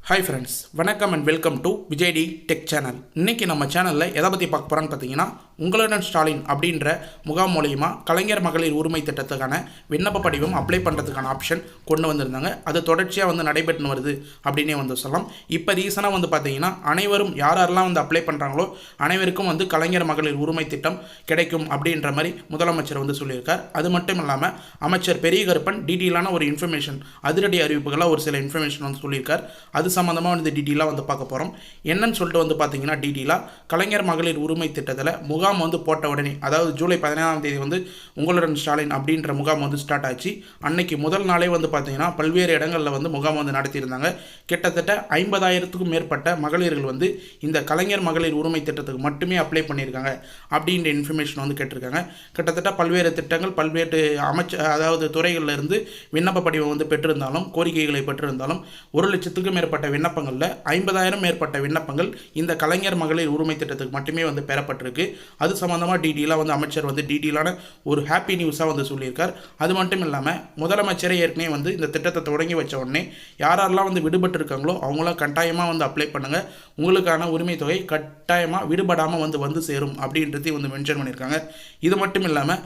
Hi friends, வணக்கம் and welcome to விஜய்டி tech channel. இன்றைக்கி நம்ம சேனலில் எதை பற்றி பார்க்க போகிறோன்னு பார்த்தீங்கன்னா, உங்களுடன் ஸ்டாலின் அப்படின்ற முகாம் மூலியமாக கலைஞர் மகளிர் உரிமை திட்டத்துக்கான விண்ணப்ப படிவம் அப்ளை பண்ணுறதுக்கான ஆப்ஷன் கொண்டு வந்திருந்தாங்க. அது தொடர்ச்சியாக நடைபெற்று வருது அப்படின்னே சொல்லலாம். இப்போ ரீசனாக பார்த்தீங்கன்னா, அனைவரும் யாரெல்லாம் அப்ளை பண்ணுறாங்களோ அனைவருக்கும் கலைஞர் மகளிர் உரிமை திட்டம் கிடைக்கும் அப்படின்ற மாதிரி முதலமைச்சர் சொல்லியிருக்கார். அது மட்டும் இல்லாமல் அமைச்சர் பெரிய கருப்பன் டீட்டெயிலான ஒரு இன்ஃபர்மேஷன், அதிரடி அறிவிப்புகளாக ஒரு சில இன்ஃபர்மேஷன் சொல்லியிருக்கார். அது சம்மந்தமாக டீட்டெயிலாக பார்க்க போகிறோம். என்னன்னு சொல்லிட்டு பார்த்தீங்கன்னா, டீட்டெயிலாக கலைஞர் மகளிர் உரிமை திட்டத்தில் முகாம் போட்ட உடனே, அதாவது ஜூலை 14ஆம் தேதி உங்களுடன் ஸ்டாலின் அப்படின்ற முகாம் ஸ்டார்ட் ஆச்சு. அன்னைக்கு முதல் நாளே பார்த்தீங்கன்னா பல்வேறு இடங்களில் முகாம் நடத்தியிருந்தாங்க. கிட்டத்தட்ட 50,000க்கும் மேற்பட்ட மகளிர்கள் இந்த கலைஞர் மகளிர் உரிமை திட்டத்துக்கு மட்டுமே அப்ளை பண்ணியிருக்காங்க அப்படின்ற இன்ஃபர்மேஷன் கேட்டிருக்காங்க. கிட்டத்தட்ட பல்வேறு திட்டங்கள் பல்வேறு அதாவது துறைகளில் இருந்து விண்ணப்ப படிவம் பெற்றிருந்தாலும், கோரிக்கைகளை பெற்றிருந்தாலும் 1,00,000க்கும் மேற்பட்ட விண்ணப்பங்களில் 50,000 மேற்பட்ட விண்ணப்பங்கள் இந்த கலைஞர் மகளிர் உரிமை திட்டத்துக்கு மட்டுமே பெறப்பட்டிருக்கு. அது சம்பந்தமாக டீட்டெயிலாக அமைச்சர் டீட்டெயிலான ஒரு ஹாப்பி நியூஸாக சொல்லியிருக்கார். அது மட்டும் இல்லாமல் முதலமைச்சரே ஏற்கனவே இந்த திட்டத்தை தொடங்கி வச்ச உடனே யாரெல்லாம் விடுபட்டு இருக்காங்களோ அவங்களாம் கட்டாயமாக அப்ளை பண்ணுங்கள், உங்களுக்கான உரிமை தொகை கட்டாயமாக விடுபடாமல் வந்து சேரும் அப்படின்றதையும் மென்ஷன் பண்ணியிருக்காங்க. இது மட்டும் இல்லாமல்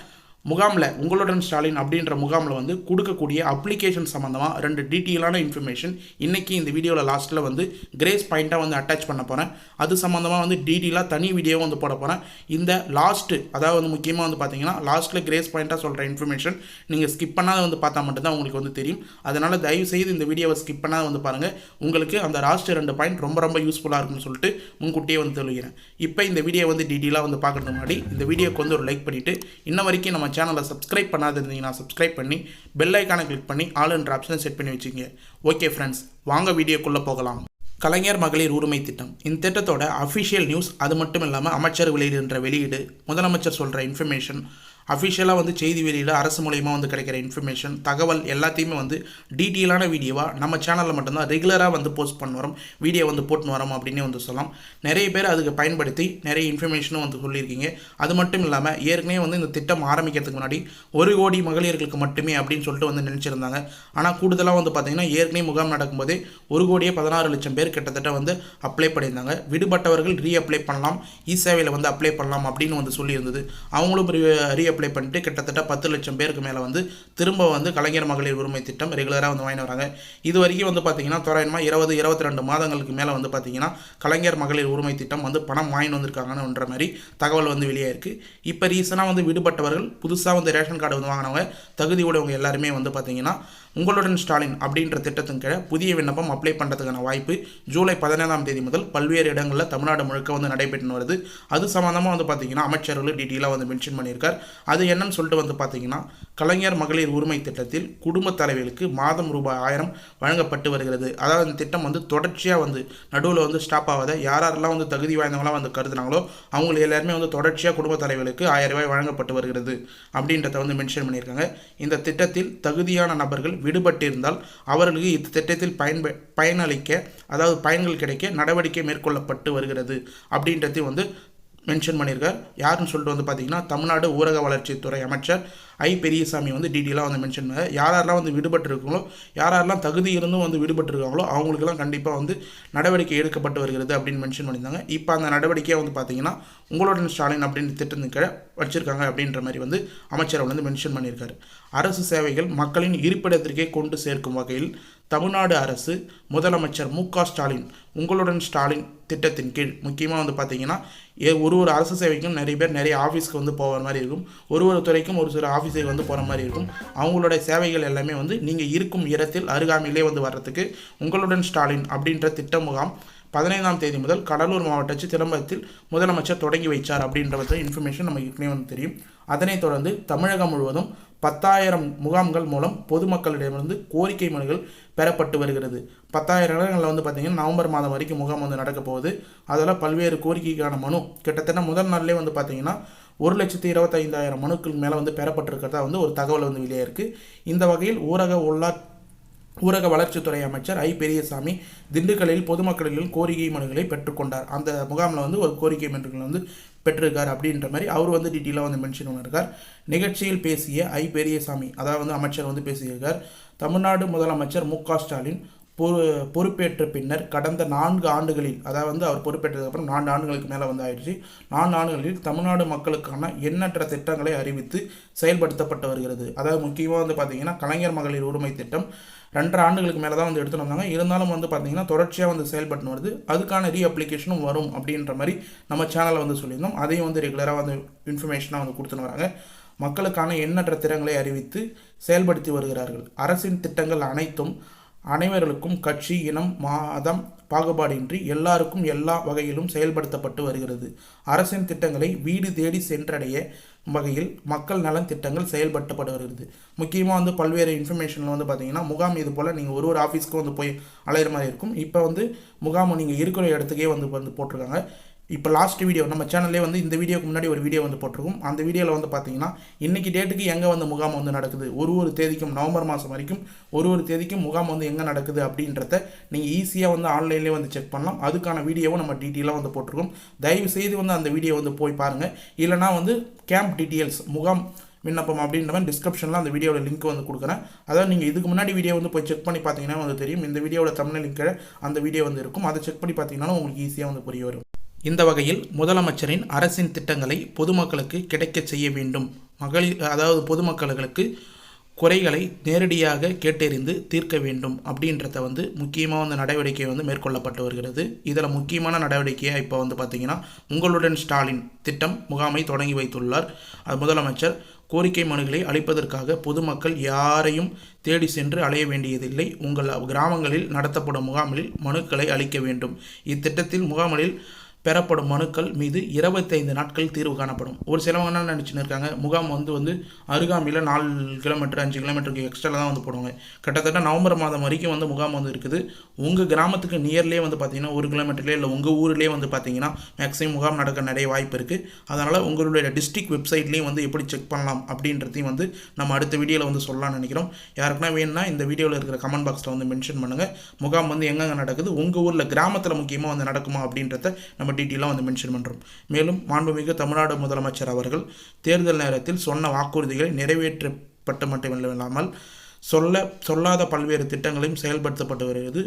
முகாமில் உங்களுடன் ஸ்டாலின் அப்படின்ற முகாமில் கொடுக்கக்கூடிய அப்ளிகேஷன் சம்மந்தமாக 2 டீட்டெயிலான இன்ஃபர்மேஷன் இன்றைக்கி இந்த வீடியோவில் லாஸ்ட்டில் கிரேஸ் பாயிண்ட்டாக அட்டாச் பண்ண போகிறேன். அது சம்மந்தமாக டீட்டெயிலாக தனி வீடியோவும் போட போகிறேன். இந்த லாஸ்ட்டு, அதாவது முக்கியமாக பார்த்தீங்கன்னா லாஸ்ட்டில் கிரேஸ் பாயிண்ட்டாக சொல்கிற இன்ஃபர்மேஷன் நீங்கள் ஸ்கிப் பண்ணாத பார்த்தா மட்டும்தான் உங்களுக்கு தெரியும். அதனால் தயவுசெய்து இந்த வீடியோவை ஸ்கிப் பண்ணாத பாருங்கள். உங்களுக்கு அந்த லாஸ்ட்டு 2 பாயிண்ட் ரொம்ப யூஸ்ஃபுல்லாக இருக்குன்னு சொல்லிட்டு முன்கூட்டியே சொல்லிக்கிறேன். இப்போ இந்த வீடியோ டீட்டெயிலாக பார்க்குறதுக்கு முன்னாடி இந்த வீடியோக்கு ஒரு லைக் பண்ணிவிட்டு, இன்ன வரைக்கும் நம்ம சேனலை சப்ஸ்கிரைப் பண்ணாத இருந்தீங்கன்னா சப்ஸ்கிரைப் பண்ணி பெல் ஐக்கானை கிளிக் பண்ணி ஆல் என்ற ஆப்ஷனை செட் பண்ணி வச்சுங்க. ஓகே ஃப்ரெண்ட்ஸ், வாங்க வீடியோக்குள்ளே போகலாம். கலைஞர் மகளிர் உரிமை திட்டம், இந்த திட்டத்தோட அஃபிஷியல் நியூஸ், அது மட்டும் இல்லாமல் அமைச்சர் வெளியிடுகின்ற வெளியீடு, முதலமைச்சர் சொல்கிற இன்ஃபர்மேஷன், அஃபிஷியலாக செய்தி வெளியீடு, அரசு மூலியமாக கிடைக்கிற இன்ஃபர்மேஷன், தகவல் எல்லாத்தையுமே டீட்டெயிலான வீடியோவாக நம்ம சேனலில் மட்டும்தான் ரெகுலராக போஸ்ட் பண்ண வரோம், வீடியோ போட்டுன்னு வரோம் அப்படின்னே சொல்லலாம். நிறைய பேர் அதுக்கு பயன்படுத்தி நிறைய இன்ஃபர்மேஷனும் சொல்லியிருக்கீங்க. அது மட்டும் இல்லாமல் ஏற்கனவே இந்த திட்டம் ஆரம்பிக்கிறதுக்கு முன்னாடி 1 கோடி மகளிர்களுக்கு மட்டுமே அப்படின்னு சொல்லிட்டு நினச்சிருந்தாங்க. ஆனால் கூடுதலாக பார்த்தீங்கன்னா ஏற்கனவே முகாம் நடக்கும்போதே 1,16,00,000 பேர் கிட்டத்தட்ட அப்ளை பண்ணியிருந்தாங்க. விடுபட்டவர்கள் அப்ளை பண்ணலாம், இ-சேவையில் அப்ளை பண்ணலாம் அப்படின்னு சொல்லியிருந்தது. அவங்களும் அப்ளை பண்ணிட்டு கிட்டத்தட்ட 10 லட்சம் பேருக்கு மேலே திரும்ப கலைஞர் மகளிர் உரிமை திட்டம் ரெகுலராக வாங்கி வராங்க. இது வரைக்கும் பார்த்தீங்கன்னா தோராயமாக 20-22 மாதங்களுக்கு மேலே பார்த்தீங்கன்னா கலைஞர் மகளிர் உரிமை திட்டம் பணம் வாங்கி வந்திருக்காங்கன்ற மாதிரி தகவல் வெளியே இருக்குது. இப்போ ரீசனாக விடுபட்டவர்கள், புதுசாக ரேஷன் கார்டு வாங்கினவங்க, தகுதி உடையவங்க எல்லாருமே பார்த்தீங்கன்னா உங்களுடன் ஸ்டாலின் அப்படின்ற திட்டத்தின் கீழே புதிய விண்ணப்பம் அப்ளை பண்ணுறதுக்கான வாய்ப்பு ஜூலை 17ஆம் தேதி முதல் பல்வேறு இடங்களில் தமிழ்நாடு முழுக்க நடைபெற்று வருது. அது சம்மந்தமாக பார்த்தீங்கன்னா அமைச்சர்கள் டீட்டெயிலாக மென்ஷன் பண்ணியிருக்கார். அது என்னன்னு சொல்லிட்டு பார்த்தீங்கன்னா, கலைஞர் மகளிர் உரிமை திட்டத்தில் குடும்ப தலைவிகளுக்கு மாதம் ரூபாய் 1000 வழங்கப்பட்டு வருகிறது. அதாவது இந்த திட்டம் தொடர்ச்சியாக நடுவில் ஸ்டாப் ஆகாத, யாரெல்லாம் தகுதி வாய்ந்தவங்களாம் கருதுனாங்களோ அவங்க எல்லாருமே தொடர்ச்சியாக குடும்ப தலைவிகளுக்கு 1000 ரூபாய் வழங்கப்பட்டு வருகிறது அப்படின்றத மென்ஷன் பண்ணியிருக்காங்க. இந்த திட்டத்தில் தகுதியான நபர்கள் விடுபட்டு இருந்தால் அவர்களுக்கு இந்த திட்டத்தில் பயனளிக்க, அதாவது பயன்கள் கிடைக்க நடவடிக்கை மேற்கொள்ளப்பட்டு வருகிறது அப்படின்றது மென்ஷன் பண்ணியிருக்கார். யாருன்னு சொல்லிட்டு பார்த்தீங்கன்னா, தமிழ்நாடு ஊரக வளர்ச்சித்துறை அமைச்சர் ஐ பெரியசாமி டீட்டெயிலாக மென்ஷன் பண்ண, யாரெல்லாம் விடுபட்டு இருக்காங்களோ, யாரெல்லாம் தகுதி இருந்தும் விடுபட்டு இருக்காங்களோ அவங்களுக்கெல்லாம் கண்டிப்பாக நடவடிக்கை எடுக்கப்பட்டு வருகிறது அப்படின்னு மென்ஷன் பண்ணியிருந்தாங்க. இப்போ அந்த நடவடிக்கையை பார்த்தீங்கன்னா உங்களுடன் ஸ்டாலின் அப்படின்ற திட்டத்தின் கீழே வச்சிருக்காங்க அப்படின்ற மாதிரி அமைச்சர் மென்ஷன் பண்ணியிருக்காரு. அரசு சேவைகள் மக்களின் இருப்பிடத்திற்கே கொண்டு சேர்க்கும் வகையில் தமிழ்நாடு அரசு முதலமைச்சர் மு.க. ஸ்டாலின் உங்களுடன் ஸ்டாலின் திட்டத்தின் கீழ் முக்கியமாக பார்த்தீங்கன்னா ஒரு அரசு சேவைக்கும் நிறைய பேர் நிறைய ஆஃபீஸ்க்கு போகிற மாதிரி இருக்கும், ஒரு துறைக்கும் ஒரு சில ஆஃபீஸுக்கு போகிற மாதிரி இருக்கும். அவங்களோட சேவைகள் எல்லாமே நீங்கள் இருக்கும் இடத்தில் அருகாமையிலே வர்றதுக்கு உங்களுடன் ஸ்டாலின் அப்படின்ற திட்ட முகாம் 15ஆம் தேதி முதல் கடலூர் மாவட்ட சிதம்பரத்தில் முதலமைச்சர் தொடங்கி வைச்சார் அப்படின்ற இன்ஃபர்மேஷன் நமக்கு ஏற்கனவே தெரியும். அதனைத் தொடர்ந்து தமிழகம் முழுவதும் 10,000 முகாம்கள் மூலம் பொதுமக்களிடமிருந்து கோரிக்கை மனுகள் பெறப்பட்டு வருகிறது. 10,000 இடங்களில் பார்த்தீங்கன்னா நவம்பர் மாதம் வரைக்கும் முகாம் நடக்க போகுது. அதில் பல்வேறு கோரிக்கைக்கான மனு கிட்டத்தட்ட முதல் நாள்லேயே பார்த்தீங்கன்னா 1,25,000 மனுக்கள் மேலே பெறப்பட்டிருக்கிறதா ஒரு தகவல் வெளியே இருக்குது. இந்த வகையில் ஊரக வளர்ச்சித்துறை அமைச்சர் ஐ பெரியசாமி திண்டுக்கல்லில் பொதுமக்களில் கோரிக்கை மனுக்களை பெற்றுக்கொண்டார். அந்த முகாமில் ஒரு கோரிக்கை மனுக்கள் பெற்றிருக்கார் அப்படின்ற மாதிரி அவர் டீட்டெயிலாக மென்ஷன் பண்ணியிருக்கார். நிகழ்ச்சியில் பேசிய ஐ பெரியசாமி, அதாவது அமைச்சர் பேசியிருக்கார். தமிழ்நாடு முதலமைச்சர் மு.க. ஸ்டாலின் பொறுப்பேற்ற பின்னர் கடந்த 4 ஆண்டுகளில், அதாவது அவர் பொறுப்பேற்றதுக்கப்புறம் 4 ஆண்டுகளுக்கு மேலே ஆயிடுச்சு. 4 ஆண்டுகளில் தமிழ்நாடு மக்களுக்கான எண்ணற்ற திட்டங்களை அறிவித்து செயல்படுத்தப்பட்டு வருகிறது. அதாவது முக்கியமாக பார்த்தீங்கன்னா கலைஞர் மகளிர் உரிமை திட்டம் 2.5 ஆண்டுகளுக்கு மேலே தான் எடுத்துகிட்டு வந்தாங்க. இருந்தாலும் பார்த்தீங்கன்னா தொடர்ச்சியாக செயல்பட்டு வருது. அதுக்கான அப்ளிகேஷனும் வரும் அப்படின்ற மாதிரி நம்ம சேனலில் சொல்லியிருந்தோம். அதையும் ரெகுலராக இன்ஃபர்மேஷனாக கொடுத்துன்னு வராங்க. மக்களுக்கான எண்ணற்ற திட்டங்களை அறிவித்து செயல்படுத்தி வருகிறார்கள். அரசின் திட்டங்கள் அனைவர்களுக்கும் கட்சி, இனம், மதம் பாகுபாடின்றி எல்லாருக்கும் எல்லா வகையிலும் செயல்படுத்தப்பட்டு வருகிறது. அரசின் திட்டங்களை வீடு தேடி சென்றடைய வகையில் மக்கள் நலன் திட்டங்கள் செயல்படுத்தப்பட்டு வருகிறது. முக்கியமாக பல்வேறு இன்ஃபர்மேஷனில் பார்த்தீங்கன்னா முகாம் இது போல் நீங்கள் ஒரு ஆஃபீஸ்க்கு போய் அலையிற மாதிரி இருக்கும். இப்போ முகாம் நீங்கள் இருக்கிற இடத்துக்கே போட்டிருக்காங்க. இப்போ லாஸ்ட் வீடியோ நம்ம சேனல்லே இந்த வீடியோக்கு முன்னாடி ஒரு வீடியோ போட்டிருக்கும். அந்த வீடியோவில் பார்த்தீங்கன்னா இன்றைக்கி டேட்டுக்கு எங்கே முகாம் நடக்குது, ஒரு தேதிக்கும் நவம்பர் மாதம் வரைக்கும் ஒரு தேதிக்கும் முகாம் எங்கே நடக்குது அப்படின்றத நீங்கள் ஈஸியாக ஆன்லைன்லேயே செக் பண்ணலாம். அதுக்கான வீடியோவும் நம்ம டீட்டெயிலாக போட்டிருக்கோம். தயவு செய்து அந்த வீடியோ போய் பாருங்கள். இல்லைனா கேம்ப் டீட்டெயில்ஸ் முகாம் விண்ணப்பம் அப்படின்ற மாதிரி டிஸ்கிரிப்ஷனில் அந்த வீடியோட லிங்க் கொடுக்குறேன். அதாவது நீங்கள் இதுக்கு முன்னாடி வீடியோ போய் செக் பண்ணி பார்த்தீங்கன்னா தெரியும். இந்த வீடியோட தமிழ் லிங்க் அந்த வீடியோ இருக்கும். அதை செக் பண்ணி பார்த்தீங்கன்னா உங்களுக்கு ஈஸியாக புரிய வரும். இந்த வகையில் முதலமைச்சரின் அரசின் திட்டங்களை பொதுமக்களுக்கு கிடைக்க செய்ய வேண்டும். அதாவது பொதுமக்களுக்கு குறைகளை நேரடியாக கேட்டறிந்து தீர்க்க வேண்டும் அப்படின்றத முக்கியமாக நடவடிக்கை மேற்கொள்ளப்பட்டு வருகிறது. இதில் முக்கியமான நடவடிக்கையாக இப்போ பார்த்தீங்கன்னா உங்களுடன் ஸ்டாலின் திட்டம் முகாமை தொடங்கி வைத்துள்ளார். அது முதலமைச்சர் கோரிக்கை மனுக்களை அளிப்பதற்காக பொதுமக்கள் யாரையும் தேடி சென்று அலைய வேண்டியதில்லை. உங்கள் கிராமங்களில் நடத்தப்படும் முகாமில் மனுக்களை அளிக்க வேண்டும். இத்திட்டத்தில் முகாமில் பெறப்படும் மனுக்கள் மீது 25 நாட்கள் தீர்வு காணப்படும். ஒரு சிலவங்க என்ன நினச்சின்னு இருக்காங்க, முகாம் அருகாமையில் 4 கிலோமீட்டர் 5 கிலோமீட்டருக்கு எக்ஸ்ட்ரா தான் போடுவாங்க. கிட்டத்தட்ட நவம்பர் மாதம் வரைக்கும் முகாம் இருக்குது. உங்கள் கிராமத்துக்கு நியர்லேயே பார்த்தீங்கன்னா 1 கிலோமீட்டர்லேயே இல்லை உங்கள் ஊர்லேயே பார்த்தீங்கன்னா மேக்ஸிமம் முகாம் நடக்க நிறைய வாய்ப்பு இருக்குது. அதனால் உங்களுடைய டிஸ்ட்ரிக்ட் வெப்சைட்லேயும் எப்படி செக் பண்ணலாம் அப்படின்றதையும் நம்ம அடுத்த வீடியோவில் சொல்லலாம்னு நினைக்கிறோம். யாருக்குன்னா வேணும்னா இந்த வீடியோவில் இருக்கிற கமெண்ட் பாக்ஸில் மென்ஷன் பண்ணுங்கள். முகாம் எங்கெங்கே நடக்குது, உங்கள் ஊரில் கிராமத்தில் முக்கியமாக நடக்குமா அப்படின்றத நம்ம டீட்டெயிலாக மென்ஷன் பண்ணுறோம். மேலும் மாண்புமிகு தமிழ்நாடு முதலமைச்சர் அவர்கள் தேர்தல் நேரத்தில் சொன்ன வாக்குறுதிகளை நிறைவேற்றப்பட்டு மட்டுமில்லாமல் சொல்லாத பல்வேறு திட்டங்களையும் செயல்படுத்தப்பட்டு வருகிறது.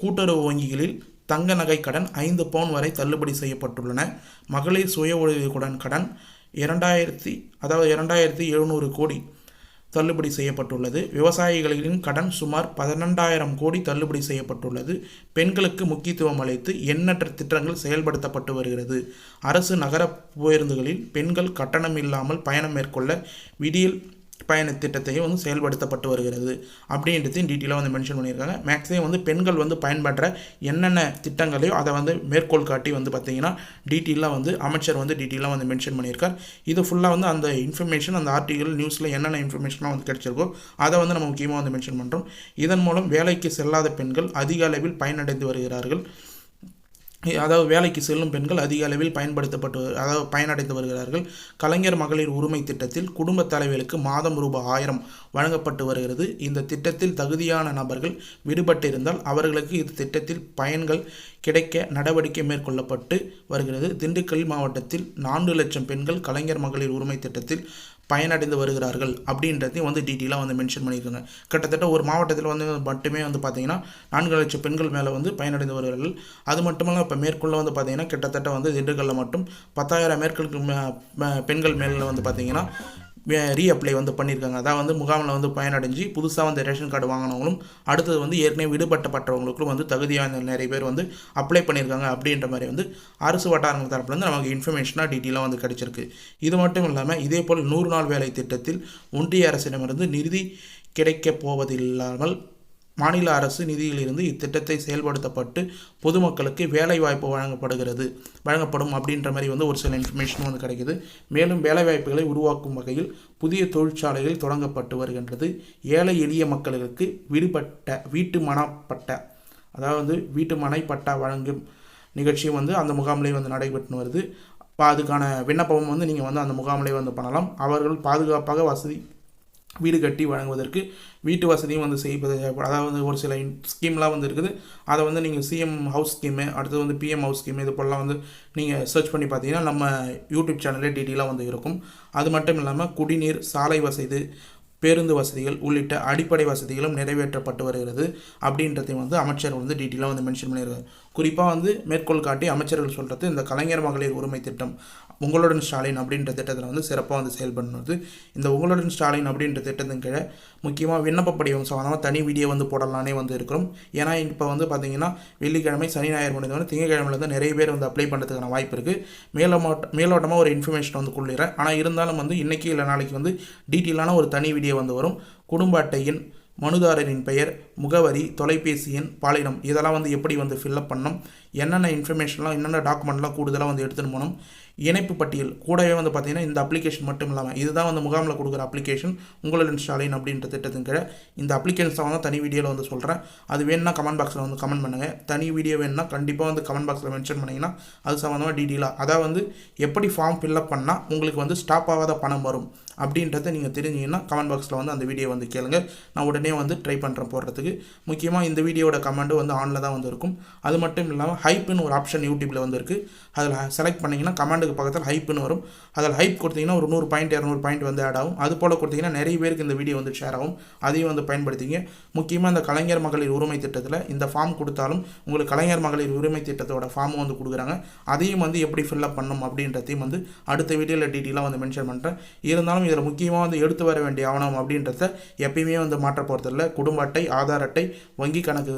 கூட்டுறவு வங்கிகளில் தங்க நகை கடன் 5 பவுன் வரை தள்ளுபடி செய்யப்பட்டுள்ளன. மகளிர் சுய உதவிக்குடன் கடன் 2700 கோடி தள்ளுபடி செய்யப்பட்டுள்ளது. விவசாயிகளின் கடன் சுமார் 12,000 கோடி தள்ளுபடி செய்யப்பட்டுள்ளது. பெண்களுக்கு முக்கியத்துவம் அளித்து எண்ணற்ற திட்டங்கள் செயல்படுத்தப்பட்டு வருகிறது. அரசு நகர பேருந்துகளில் பெண்கள் கட்டணம் இல்லாமல் பயணம் மேற்கொள்ள விடியல் பயண திட்டத்தையும் செயல்படுத்தப்பட்டு வருகிறது அப்படின்றதையும் டீட்டெயிலாக மென்ஷன் பண்ணியிருக்காங்க. மேக்ஸிமம் பெண்கள் பயன்படுற என்னென்ன திட்டங்களையோ அதை மேற்கோள் காட்டி பார்த்தீங்கன்னா டீட்டெயிலாக அமைச்சர் டீட்டெயிலாக மென்ஷன் பண்ணியிருக்கார். இது ஃபுல்லாக அந்த இன்ஃபர்மேஷன் அந்த ஆர்டிகல் நியூஸில் என்னென்ன இன்ஃபர்மேஷனாக கிடைச்சிருக்கோ அதை நம்ம முக்கியமாக மென்ஷன் பண்ணுறோம். இதன் மூலம் வேலைக்கு செல்லாத பெண்கள் அதிக அளவில் பயனடைந்து வருகிறார்கள். அதாவது வேலைக்கு செல்லும் பெண்கள் அதிக அளவில் பயனடைந்து வருகிறார்கள். கலைஞர் மகளிர் உரிமை திட்டத்தில் குடும்ப தலைவர்களுக்கு மாதம் ரூபாய் 1000 வழங்கப்பட்டு வருகிறது. இந்த திட்டத்தில் தகுதியான நபர்கள் விடுபட்டிருந்தால் அவர்களுக்கு இந்த திட்டத்தில் பயன்கள் கிடைக்க நடவடிக்கை மேற்கொள்ளப்பட்டு வருகிறது. திண்டுக்கல் மாவட்டத்தில் 4 லட்சம் பெண்கள் கலைஞர் மகளிர் உரிமை திட்டத்தில் பயனடைந்து வருகிறார்கள் அப்படின்றதையும் டீட்டெயிலாக மென்ஷன் பண்ணியிருக்காங்க. கிட்டத்தட்ட ஒரு மாவட்டத்தில் மட்டுமே பார்த்தீங்கன்னா 4 லட்சம் பெண்கள் மேலே பயனடைந்து வருகிறார்கள். அது மட்டுமல்ல இப்போ மேற்கொள்ள பார்த்தீங்கன்னா கிட்டத்தட்ட திண்டுக்கல்லில் மட்டும் 10,000 பெண்கள் மேலே பார்த்தீங்கன்னா ரீஅப்ளை பண்ணியிருக்காங்க. அதாவது முகாமில் பயனடைஞ்சு புதுசாக ரேஷன் கார்டு வாங்கினவங்களும் அடுத்தது ஏற்கனவே விடுபட்டப்பட்டவங்களுக்கும் தகுதியான நிறைய பேர் அப்ளை பண்ணியிருக்காங்க அப்படின்ற மாதிரி அரசு வட்டாரங்கள் தரப்புலேருந்து நமக்கு இன்ஃபர்மேஷனாக டீட்டெயிலாக கிடைச்சிருக்கு. இது மட்டும் இல்லாமல் இதே போல் 100 நாள் வேலை திட்டத்தில் ஒன்றிய அரசிடமிருந்து நிதி கிடைக்கப் போவதில்லாமல் மாநில அரசு நிதியிலிருந்து இத்திட்டத்தை செயல்படுத்தப்பட்டு பொதுமக்களுக்கு வேலைவாய்ப்பு வழங்கப்படும் அப்படின்ற மாதிரி ஒரு சில இன்ஃபர்மேஷன் கிடைக்குது. மேலும் வேலைவாய்ப்புகளை உருவாக்கும் வகையில் புதிய தொழிற்சாலைகள் தொடங்கப்பட்டு வருகின்றது. ஏழை எளிய மக்களுக்கு வீட்டு மனை பட்டா வழங்கும் நிகழ்ச்சியும் அந்த முகாமிலே நடைபெற்று வருது. அதுக்கான விண்ணப்பமும் நீங்கள் அந்த முகாமிலே பண்ணலாம். அவர்கள் பாதுகாப்பாக வீடு கட்டி வழங்குவதற்கு வீட்டு வசதியும் செய்வது. அதாவது ஒரு சில ஸ்கீம்லாம் இருக்குது. அதை நீங்கள் சிஎம் ஹவுஸ் ஸ்கீமு, அடுத்தது பிஎம் ஹவுஸ் ஸ்கீமு, இது போலலாம் நீங்கள் சர்ச் பண்ணி பார்த்தீங்கன்னா நம்ம யூடியூப் சேனல்லே டீட்டெயிலாக இருக்கும். அது மட்டும் இல்லாமல் குடிநீர், சாலை வசதி, பேருந்து வசதிகள் உள்ளிட்ட அடிப்படை வசதிகளும் நிறைவேற்றப்பட்டு வருகிறது அப்படின்றதையும் வந்து அமைச்சர் வந்து டீட்டெயிலாக வந்து மென்ஷன் பண்ணியிருக்காரு. குறிப்பாக வந்து மேற்கோள் காட்டி அமைச்சர்கள் சொல்கிறது இந்த கலைஞர் மகளிர் உரிமை திட்டம் உங்களுடன் ஸ்டாலின் அப்படின்ற திட்டத்தில் வந்து சிறப்பாக வந்து செயல்படுறது. இந்த உங்களுடன் ஸ்டாலின் அப்படின்ற திட்டத்தின் கீழே முக்கியமாக விண்ணப்ப படிவம் சம்மந்தமாக தனி வீடியோ வந்து போடலானே வந்து இருக்கிறோம். ஏன்னா இப்போ வந்து பார்த்திங்கன்னா வெள்ளிக்கிழமை சனி ஞாயிறு முடிந்தவரை திங்கக்கிழமையில் வந்து நிறைய பேர் வந்து அப்ளை பண்ணுறதுக்கான வாய்ப்பு இருக்குது. மேலோட்டமாக ஒரு இன்ஃபர்மேஷன் வந்து கொள்ளுறேன். ஆனால் இருந்தாலும் வந்து இன்றைக்கி இல்லை நாளைக்கு வந்து டீட்டெயிலான ஒரு தனி வீடியோ வந்து வரும். குடும்ப அட்டையின் மனுதாரரின் பெயர், முகவரி, தொலைபேசி எண், பாலினம் இதெல்லாம் வந்து எப்படி வந்து ஃபில்அப் பண்ணணும், என்னென்ன இன்ஃபர்மேஷன்லாம் என்னென்ன டாக்குமெண்ட்லாம் கூடுதலாக வந்து எடுத்துகிட்டு போகணும், இணைப்பு பட்டியல் கூடவே வந்து பார்த்திங்கன்னா இந்த அப்ளிகேஷன் மட்டும் இல்லாமல் இதுதான் வந்து முகாமில் கொடுக்குற அப்ளிகேஷன் உங்களுடன் ஸ்டாலின் அப்படின்ற திட்டத்தின் கீழே இந்த அப்ளிகேஷன்ஸை வந்து தனி வீடியோவில் வந்து சொல்கிறேன். அது வேணுன்னா கமெண்ட் பாக்ஸில் வந்து கமெண்ட் பண்ணுங்கள். தனி வீடியோ வேணுன்னா கண்டிப்பாக வந்து கமெண்ட் பாக்ஸில் மென்ஷன் பண்ணிங்கன்னா அது சம்மந்தமாக டீட்டெயிலாக அதாவது வந்து எப்படி ஃபார்ம் ஃபில்அப் பண்ணால் உங்களுக்கு வந்து ஸ்டாப் ஆகாத பணம் வரும் அப்படின்றத நீங்கள் தெரிஞ்சிங்கன்னா கமெண்ட் பாக்ஸில் வந்து அந்த வீடியோ வந்து கேளுங்க. நான் உடனே வந்து ட்ரை பண்ணுறேன் போடுறதுக்கு. முக்கியமாக இந்த வீடியோட கமெண்ட் வந்து ஆனில் தான் வந்து இருக்கும். அது மட்டும் இல்லாமல் ஹைப்புன்னு ஒரு ஆப்ஷன் யூடியூப்பில் வந்து இருக்குது. அதில் செலக்ட் பண்ணிங்கன்னா கமெண்ட்டுக்கு பக்கத்தில் ஹைப்புன்னு வரும். அதில் ஹைப் கொடுத்தீங்கன்னா ஒரு 100 பாயிண்ட் 200 பாயிண்ட் வந்து ஆட் ஆகும். அது போல் கொடுத்தீங்கன்னா நிறைய பேருக்கு இந்த வீடியோ வந்து ஷேர் ஆகும். அதையும் வந்து பயன்படுத்திங்க. முக்கியமாக இந்த கலைஞர் மகளிர் உரிமை திட்டத்தில் இந்த ஃபார்ம் கொடுத்தாலும் உங்களுக்கு கலைஞர் மகளிர் உரிமை திட்டத்தோட ஃபார்மும் வந்து கொடுக்குறாங்க. அதையும் வந்து எப்படி ஃபில்அப் பண்ணணும் அப்படின்றதையும் வந்து அடுத்த வீடியோவில் டீட்டெயிலாக வந்து மென்ஷன் பண்ணுறேன். இருந்தாலும் இதில் முக்கியமாக வந்து எடுத்து வர வேண்டிய ஆவணம் அப்படின்றத எப்பயுமே வந்து மாற்ற போகிறதில்ல. குடும்ப அட்டை, ஆதார் அட்டை, வங்கி கணக்கு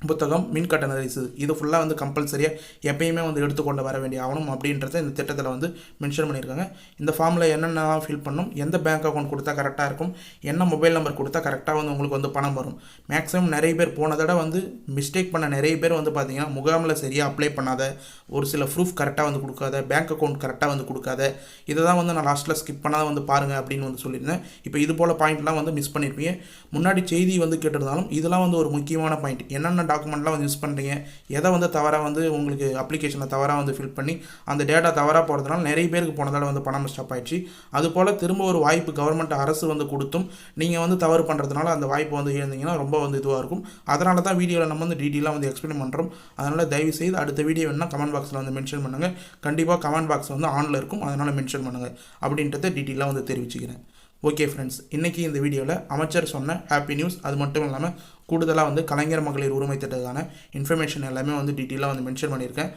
புத்தகம், மின் கட்டண ரசீது இது ஃபுல்லாக வந்து கம்பல்சரியாக எப்பயுமே வந்து எடுத்துக்கொண்டு வர வேண்டிய ஆகணும் அப்படின்றத இந்த திட்டத்தில் வந்து மென்ஷன் பண்ணியிருக்காங்க. இந்த ஃபார்மில் என்னென்னலாம் ஃபில் பண்ணணும், எந்த பேங்க் அக்கௌண்ட் கொடுத்தா கரெக்டாக இருக்கும், என்ன மொபைல் நம்பர் கொடுத்தா கரெக்டாக வந்து உங்களுக்கு வந்து பணம் வரும். மேக்ஸிமம் நிறைய பேர் போன தடவை வந்து மிஸ்டேக் பண்ண நிறைய பேர் வந்து பார்த்திங்கன்னா முகாமில் சரியாக அப்ளை பண்ணாத, ஒரு சில ப்ரூஃப் கரெக்டாக வந்து கொடுக்காத, பேங்க் அக்கௌண்ட் கரெக்டாக வந்து கொடுக்காத, இதை தான் வந்து நான் லாஸ்ட்டில் ஸ்கிப் பண்ணாத வந்து பாருங்கள் அப்படின்னு வந்து சொல்லியிருந்தேன். இப்போ இது போல் பாயிண்ட்லாம் வந்து மிஸ் பண்ணியிருப்பீங்க. முன்னாடி செய்தி வந்து கேட்டிருந்தாலும் இதெல்லாம் வந்து ஒரு முக்கியமான பாயிண்ட். என்னென்ன டாக்குமெண்ட்லாம் வந்து யூஸ் பண்ணுறீங்க, எதை வந்து தவறாக வந்து உங்களுக்கு அப்ளிகேஷனை தவறாக வந்து ஃபில் பண்ணி அந்த டேட்டா தவறாக போகிறதுனால நிறைய பேருக்கு போனதால் வந்து பணம் ஸ்டாப் ஆயிடுச்சு. அதுபோல் திரும்ப ஒரு வாய்ப்பு கவர்மெண்ட் அரசு வந்து கொடுத்தும் நீங்கள் வந்து தவறு பண்ணுறதுனால அந்த வாய்ப்பு வந்து இழந்தீங்கன்னா ரொம்ப வந்து இதுவாக இருக்கும். அதனால தான் வீடியோவில் நம்ம வந்து டீட்டெயிலாக வந்து எக்ஸ்பிளைன் பண்ணுறோம். அதனால் தயவுசெய்து அடுத்த வீடியோ வேணுன்னா கமெண்ட் பாக்ஸில் வந்து மென்ஷன் பண்ணுங்கள். கண்டிப்பாக கமெண்ட் பாக்ஸ் வந்து ஆனில் இருக்கும், அதனால் மென்ஷன் பண்ணுங்கள் அப்படின்றத டீட்டெயிலாக வந்து தெரிவிச்சுக்கிறேன். ஓகே ஃப்ரெண்ட்ஸ், இன்றைக்கி இந்த வீடியோவில் அமைச்சர் சொன்ன ஹாப்பி நியூஸ், அது மட்டும் இல்லாமல் கூடுதலாக வந்து கலைஞர் மகளிர் உரிமை திட்டத்துக்கான இன்ஃபர்மேஷன் எல்லாமே வந்து டீட்டெயிலாக வந்து மென்ஷன் பண்ணியிருக்கேன்.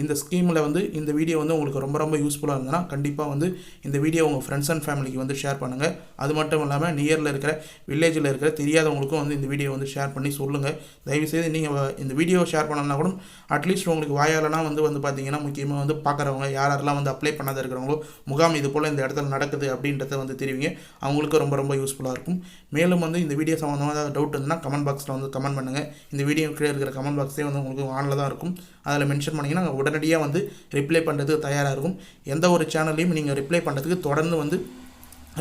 இந்த ஸ்கீமில் வந்து இந்த வீடியோ வந்து உங்களுக்கு ரொம்ப ரொம்ப யூஸ்ஃபுல்லாக இருந்ததுன்னா கண்டிப்பாக வந்து இந்த வீடியோ உங்கள் ஃப்ரெண்ட்ஸ் அண்ட் ஃபேமிலிக்கு வந்து ஷேர் பண்ணுங்கள். அது மட்டும் இல்லாமல் நியரில் இருக்கிற வில்லேஜில் இருக்கிற தெரியாதவங்களுக்கும் வந்து இந்த வீடியோ வந்து ஷேர் பண்ணி சொல்லுங்கள். தயவுசெய்து நீங்கள் இந்த வீடியோ ஷேர் பண்ணலன்னா கூட அட்லீஸ்ட் உங்களுக்கு வாயாலனா வந்து பார்த்தீங்கன்னா முக்கியமாக வந்து பார்க்குறவங்க யாரெல்லாம் வந்து அப்ளை பண்ணாத இருக்கிறவங்களோ முகாம் இது போல் இந்த இடத்துல நடக்குது அப்படின்றத வந்து தெரிவிங்க. அவங்களுக்கு ரொம்ப ரொம்ப யூஸ்ஃபுல்லாக இருக்கும். மேலும் வந்து இந்த வீடியோ சம்மந்தமாக டவுட் இருந்ததுன்னா கமெண்ட் பாக்ஸில் வந்து கமெண்ட் பண்ணுங்கள். இந்த வீடியோ கீழே இருக்கிற கமெண்ட் பாக்ஸே வந்து உங்களுக்கு ஆனில் தான் இருக்கும். அதில் மென்ஷன் பண்ணிங்கன்னா உடனடியாக வந்து ரிப்ளை பண்ணுறதுக்கு தயாராக இருக்கும். எந்த ஒரு சேனல்லையும் நீங்கள் ரிப்ளை பண்ணுறதுக்கு தொடர்ந்து வந்து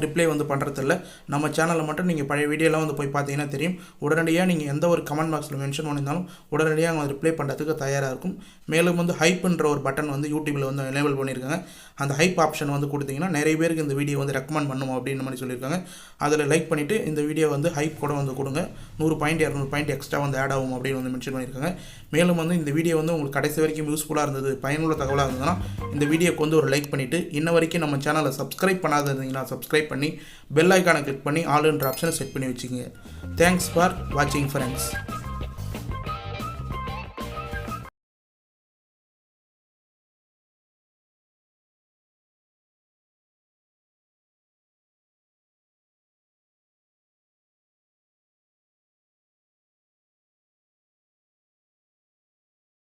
ரிப்ளை வந்து பண்ணுறதில்ல. நம்ம சேனலில் மட்டும் நீங்கள் பழைய வீடியோலாம் வந்து போய் பார்த்தீங்கன்னா தெரியும். உடனடியாக நீங்கள் எந்த ஒரு கமெண்ட் பாக்ஸில் மென்ஷன் பண்ணியிருந்தாலும் உடனடியாக அவங்க ரிப்ளை பண்ணுறதுக்கு தயாராக இருக்கும். மேலும் வந்து ஹைப்புன்ற ஒரு பட்டன் வந்து யூடியூப்பில் வந்து எனேபிள் பண்ணியிருக்காங்க. அந்த ஹைப் ஆப்ஷன் வந்து கொடுத்தீங்கன்னா நிறைய பேருக்கு இந்த வீடியோ வந்து ரெக்கமெண்ட் பண்ணும் அப்படின்னு மாதிரி சொல்லியிருக்காங்க. அதில் லைக் பண்ணிவிட்டு இந்த வீடியோ வந்து ஹைப் கூட வந்து கொடுங்க. 100 பாயிண்ட் 200 பாயிண்ட் எக்ஸ்ட்ரா வந்து ஆட் ஆகும் அப்படின்னு வந்து மென்ஷன் பண்ணியிருக்காங்க. மேலும் வந்து இந்த வீடியோ வந்து உங்களுக்கு கடைசி வரைக்கும் யூஸ்ஃபுல்லாக இருந்தது, பயனுள்ள தகவலாக இருந்ததுன்னா இந்த வீடியோக்கு வந்து ஒரு லைக் பண்ணிவிட்டு இன்ன வரைக்கும் நம்ம சேனலை சப்ஸ்கிரைப் பண்ணாத இருந்தீங்கன்னா சப்ஸ்கிரைப் பண்ணி பெல் ஐக்கானை கிளிக் பண்ணி ஆல் என்ற ஆப்ஷனை செட் பண்ணி வச்சுக்கோங்க. தேங்க்ஸ் ஃபார் வாட்சிங் ஃப்ரெண்ட்ஸ்.